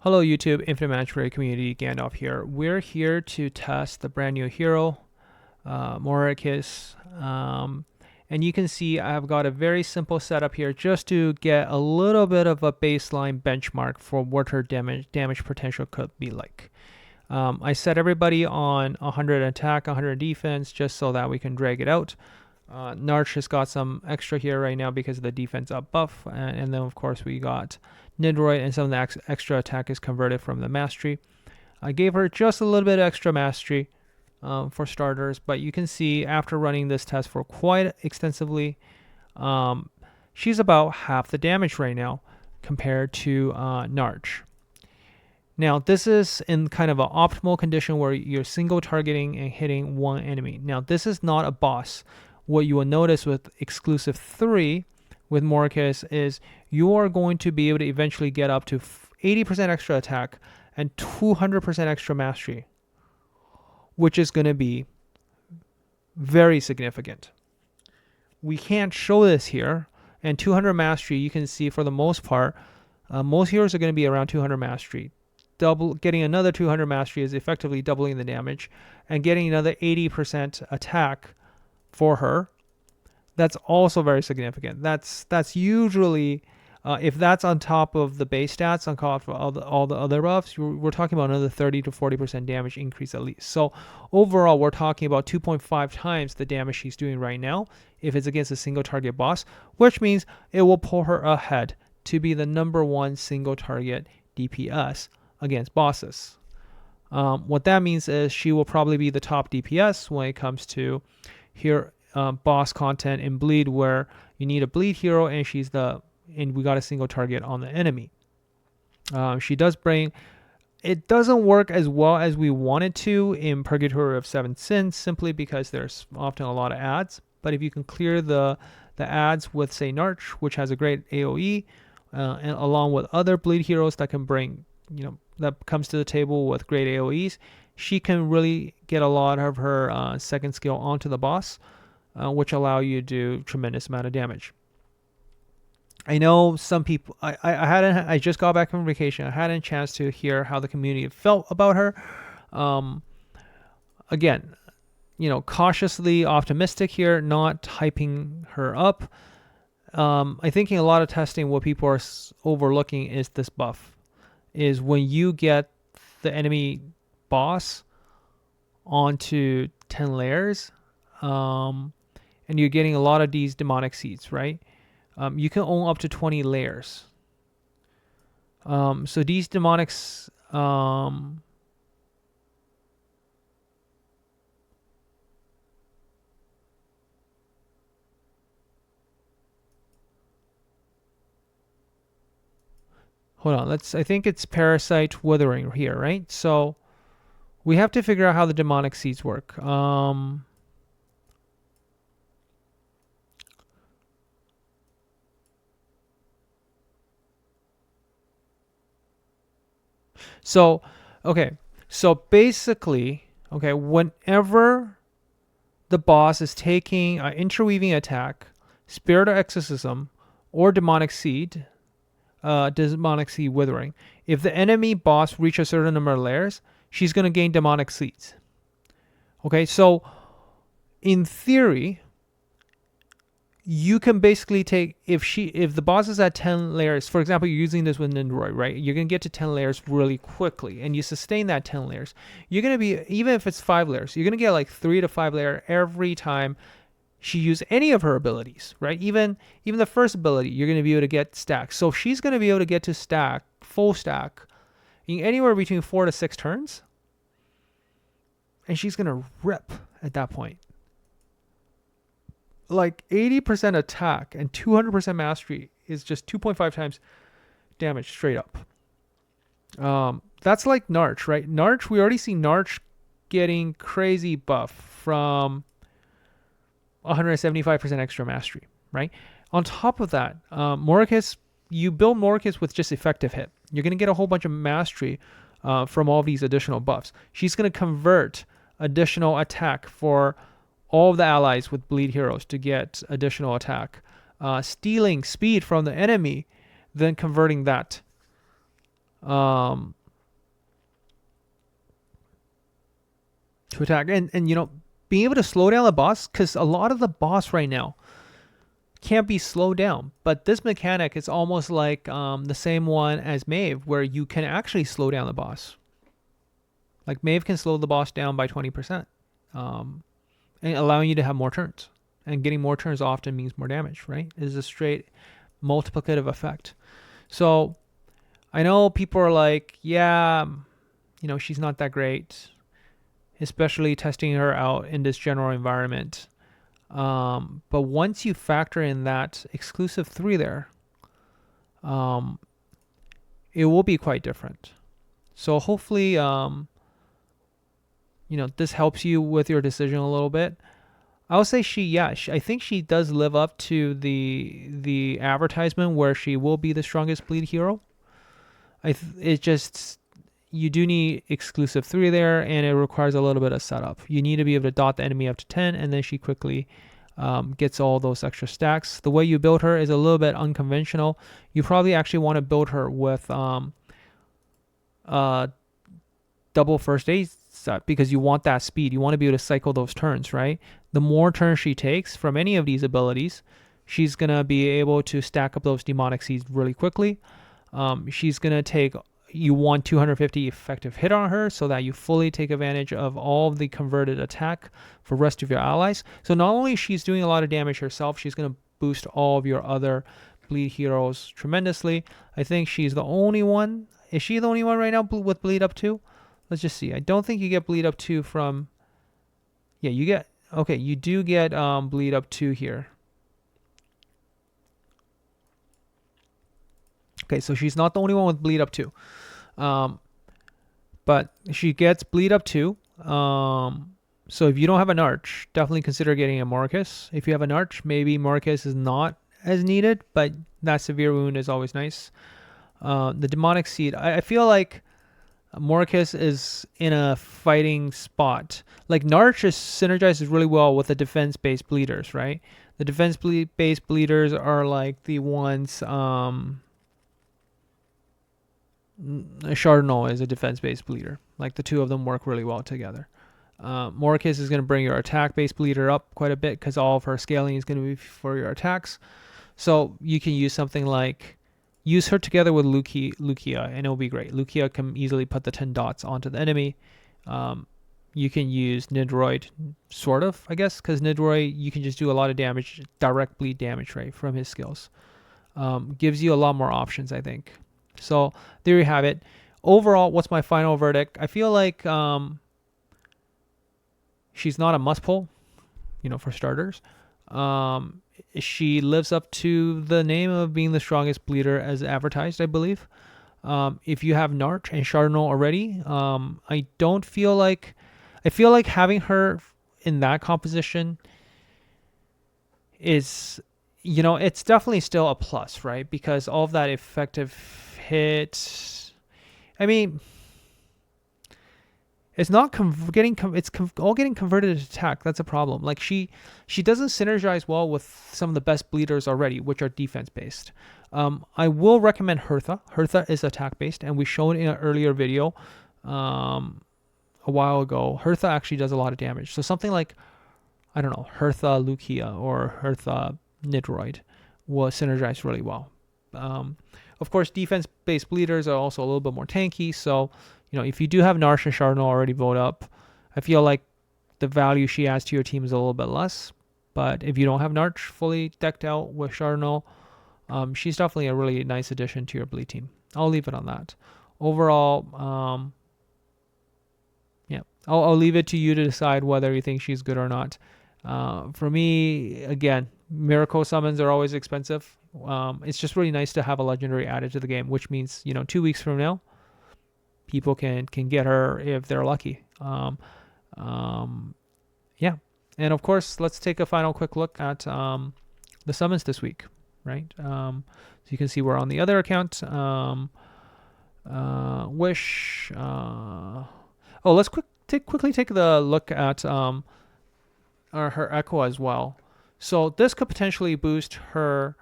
Hello YouTube, Infinite Magicraid community, Gandalf here. We're here to test the brand new hero, Morikis. And you can see I've got a very simple setup here just to get a little bit of a baseline benchmark for what her damage potential could be like. I set everybody on 100 attack, 100 defense, just so that we can drag it out. Narch has got some extra here right now because of the defense up buff, and then of course we got Nidroid, and some of the extra attack is converted from the mastery. I gave her just a little bit extra mastery for starters, but you can see after running this test for quite extensively, she's about half the damage right now compared to Narch. Now this is in kind of an optimal condition where you're single targeting and hitting one enemy. Now this is not a boss. What you will notice with exclusive 3 with Morikis is you are going to be able to eventually get up to 80% extra attack and 200% extra mastery, which is going to be very significant. We can't show this here, and 200 mastery, you can see for the most part, most heroes are going to be around 200 mastery. Getting another 200 mastery is effectively doubling the damage, and getting another 80% attack for her, that's also very significant. That's usually, if that's on top of the base stats, on top of all the other buffs, we're talking about another 30 to 40% damage increase at least. So overall, we're talking about 2.5 times the damage she's doing right now if it's against a single target boss, which means it will pull her ahead to be the #1 single target DPS against bosses. What that means is she will probably be the top DPS when it comes to here boss content in bleed, where you need a bleed hero and we got a single target on the enemy. She does bring, it doesn't work as well as we want it to in Purgatory of 7 Sins, simply because there's often a lot of ads. But if you can clear the ads with, say, Narch, which has a great AoE, and along with other bleed heroes that can bring, that comes to the table with great AoEs, she can really get a lot of her second skill onto the boss, which allow you to do tremendous amount of damage. I know some people, I just got back from vacation. I hadn't a chance to hear how the community felt about her. Again, cautiously optimistic here, not hyping her up. I think in a lot of testing, what people are overlooking is this buff, is when you get the enemy boss onto 10 layers, and you're getting a lot of these demonic seeds, right? You can own up to 20 layers. So these demonics, hold on, I think it's Parasite Withering here, right? So we have to figure out how the demonic seeds work. So, okay. So basically, okay, whenever the boss is taking an interweaving attack, Spirit of Exorcism, or demonic seed withering, if the enemy boss reaches a certain number of layers, she's going to gain demonic seeds. Okay, so in theory, you can basically take, if the boss is at 10 layers, for example, you're using this with Nidroid, right? You're going to get to 10 layers really quickly, and you sustain that 10 layers. You're going to be, even if it's 5 layers, you're going to get like 3 to 5 layers every time she uses any of her abilities, right? Even the first ability, you're going to be able to get stacks. So she's going to be able to get to full stack, in anywhere between 4 to 6 turns, and she's going to rip at that point. Like 80% attack and 200% mastery is just 2.5 times damage straight up. That's like Narch, right? Narch, we already see Narch getting crazy buff from 175% extra mastery, right? On top of that, Morikis, you build Morikis with just effective hit. You're going to get a whole bunch of mastery from all these additional buffs. She's going to convert additional attack for all of the allies with bleed heroes to get additional attack, stealing speed from the enemy, then converting that um, to attack. And you know, being able to slow down the boss, because a lot of the boss right now can't be slowed down. But this mechanic is almost like the same one as Maeve, where you can actually slow down the boss. Like Maeve can slow the boss down by 20%, and allowing you to have more turns. And getting more turns often means more damage, right? It is a straight multiplicative effect. So I know people are like, yeah, you know, she's not that great, especially testing her out in this general environment. But once you factor in that exclusive 3 there, um, it will be quite different. So hopefully, you know, this helps you with your decision a little bit. I would say I think she does live up to the advertisement where she will be the strongest bleed hero. It just, you do need exclusive 3 there, and it requires a little bit of setup. You need to be able to dot the enemy up to 10, and then she quickly gets all those extra stacks. The way you build her is a little bit unconventional. You probably actually want to build her with double first aid set, because you want that speed. You want to be able to cycle those turns, right? The more turns she takes from any of these abilities, she's going to be able to stack up those demonic seeds really quickly. She's going to take, you want 250 effective hit on her so that you fully take advantage of all of the converted attack for rest of your allies. So not only she's doing a lot of damage herself, she's going to boost all of your other bleed heroes tremendously. I think she's the only one. Is she the only one right now with bleed up 2? Let's just see. I don't think you get bleed up 2 from, yeah, you get, okay, you do get bleed up 2 here. Okay, so she's not the only one with bleed up 2. But she gets bleed up 2. So if you don't have an arch, definitely consider getting a Morikis. If you have an arch, maybe Morikis is not as needed, but that severe wound is always nice. The demonic seed, I feel like Morikis is in a fighting spot. Like Narch is synergizes really well with the defense-based bleeders, right? The defense-based bleeders are like the ones. Chardonnay is a defense-based bleeder. Like the two of them work really well together. Morikis is going to bring your attack-based bleeder up quite a bit because all of her scaling is going to be for your attacks. So you can use something like, use her together with Lucia, and it'll be great. Lucia can easily put the 10 dots onto the enemy. You can use Nidroid, sort of, I guess, because Nidroid, you can just do a lot of damage, direct bleed damage, right, from his skills. Gives you a lot more options, I think. So there you have it. Overall, what's my final verdict? I feel like she's not a must pull, you know, for starters. She lives up to the name of being the strongest bleeder as advertised, I believe. If you have Narch and Chardonnay already, I don't feel like, I feel like having her in that composition is, you know, it's definitely still a plus, right? Because all of that effective hit, I mean, it's not all getting converted to attack. That's a problem. Like she doesn't synergize well with some of the best bleeders already, which are defense based. I will recommend Hertha. Hertha is attack based, and we showed in an earlier video a while ago. Hertha actually does a lot of damage. So something like, I don't know, Hertha Lucia or Hertha Nidroid will synergize really well. Of course, defense-based bleeders are also a little bit more tanky. So, you know, if you do have Narsh and Chardonnay already vote up, I feel like the value she adds to your team is a little bit less. But if you don't have Narch fully decked out with Chardonnay, she's definitely a really nice addition to your bleed team. I'll leave it on that. Overall, yeah, I'll leave it to you to decide whether you think she's good or not. For me, again, miracle summons are always expensive. It's just really nice to have a legendary added to the game, which means, you know, 2 weeks from now, people can get her if they're lucky. Yeah, and of course, let's take a final quick look at the summons this week, right? So you can see we're on the other account. Wish. Let's quickly take the look at her Echo as well. So this could potentially boost her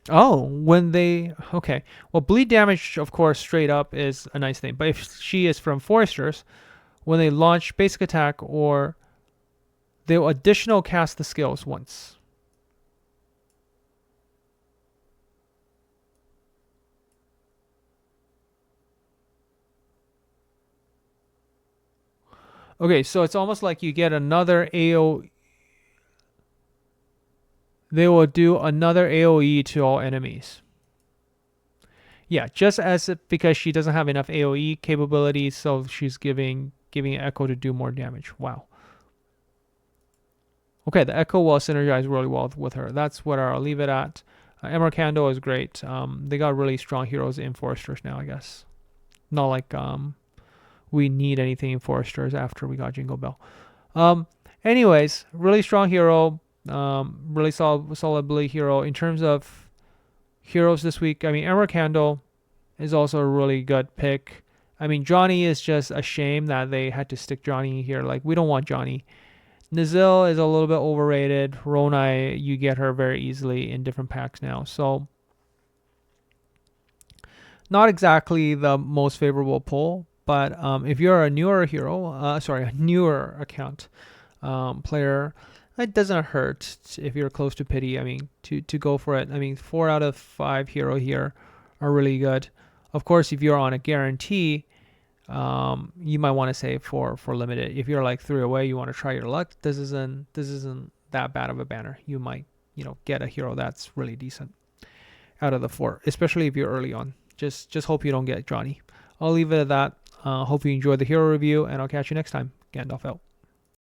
Oh, when they okay. Well, bleed damage, of course, straight up is a nice thing. But if she is from Foresters, when they launch basic attack, or they'll additional cast the skills once. Okay, so it's almost like you get another AO. They will do another AOE to all enemies. Yeah, just as because she doesn't have enough AOE capabilities, so she's giving Echo to do more damage. Wow. Okay, the Echo will synergize really well with her. That's what I'll leave it at. Emmer Candle is great. They got really strong heroes in Foresters now, I guess. Not like we need anything in Foresters after we got Jingle Bell. Anyways, really strong hero. Really solid Billy hero. In terms of heroes this week, I mean, Emmer Candle is also a really good pick. I mean, Johnny is just a shame that they had to stick Johnny here. Like, we don't want Johnny. Nazil is a little bit overrated. Ronai, you get her very easily in different packs now. So, not exactly the most favorable pull. But if you're a newer hero, a newer account player, it doesn't hurt if you're close to pity. I mean, to go for it. I mean, 4 out of 5 hero here are really good. Of course, if you're on a guarantee, you might want to save for limited. If you're like 3 away, you want to try your luck. This isn't that bad of a banner. You might get a hero that's really decent out of the 4, especially if you're early on. Just hope you don't get Johnny. I'll leave it at that. Hope you enjoyed the hero review, and I'll catch you next time. Gandalf out.